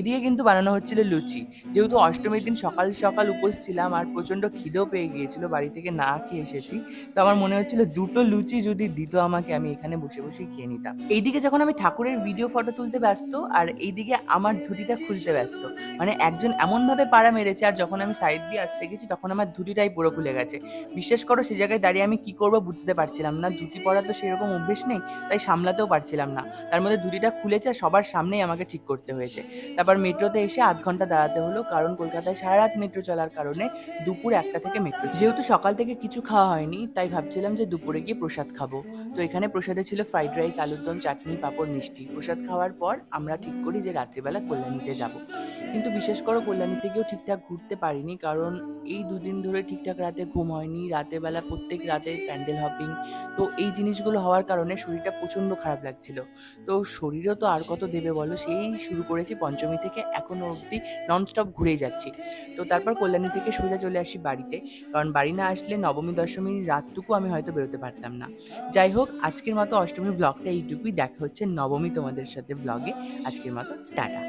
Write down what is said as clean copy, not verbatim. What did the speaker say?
এদিকে কিন্তু বানানো হচ্ছিল লুচি। যেহেতু অষ্টমীর দিন সকাল সকাল উপোস ছিলাম আর প্রচণ্ড খিদেও পেয়ে গিয়েছিল, বাড়ি থেকে না খেয়ে এসেছি। তো আমার মনে হচ্ছিল দুটো লুচি যদি দিত আমাকে, আমি এখানে বসে বসেই খেয়ে নিতাম। এইদিকে যখন আমি ঠাকুরের ভিডিও ফটো তুলতে ব্যস্ত আর এইদিকে আমার ধুতিটা খুলতে ব্যস্ত, মানে একজন এমনভাবে পাড়া মেরেছে, আর যখন আমি সাইড দিয়ে আসতে গেছি তখন আমার ধুতিটাই পুরো খুলে গেছে। বিশ্বাস করো সেই জায়গায় দাঁড়িয়ে আমি কি করবো বুঝতে পারছিলাম না। ধুতি পরা তো সেরকম অভ্যেস নেই, তাই সামলাতেও পারছিলাম না। তার মধ্যে ধুতিটা খুলেছে আর সবার সামনেই আমাকে ঠিক করতে হয়েছে। তারপর মেট্রোতে এসে ৮ ঘন্টা দাঁড়াতে হলো, কারণ কলকাতায় সারা রাত মেট্রো চলার কারণে দুপুর ১টা থেকে মেট্রো ছিল। যেহেতু সকাল থেকে কিছু খাওয়া হয়নি, তাই ভাবছিলাম যে দুপুরে গিয়ে প্রসাদ খাবো। তো এখানে প্রসাদে ছিল ফ্রাইড রাইস, আলুর দম, চাটনি, পাঁপড়, মিষ্টি। প্রসাদ খাওয়ার পর আমরা ঠিক করি যে রাত্রিবেলা কল্যাণীতে যাব। কিন্তু বিশেষ করে কল্যাণীতে গিয়েও ঠিকঠাক ঘুরতে পারিনি, কারণ এই দুদিন ধরে ঠিকঠাক রাতে ঘুম হয়নি। রাতের বেলা প্রত্যেক রাতে প্যান্ডেল হপিং, তো এই জিনিসগুলো হওয়ার কারণে শরীরটা প্রচণ্ড খারাপ লাগছিল। তো শরীরও তো আর কত দেবে বলো, সেই শুরু করেছি পঞ্চমী থেকে এখনো অবধি ননস্টপ ঘুরেই যাচ্ছি। তো তারপর কল্যাণী থেকে সোজা চলে আসি বাড়িতে, কারণ বাড়ি না আসলে নবমী দশমীর রাতটুকু আমি হয়তো বেরোতে পারতাম না। যাই হোক, আজকের মতো অষ্টমীর ব্লগটা এইটুকুই। দেখা হচ্ছে নবমী তোমাদের সাথে ব্লগে। আজকের মতো টাটা।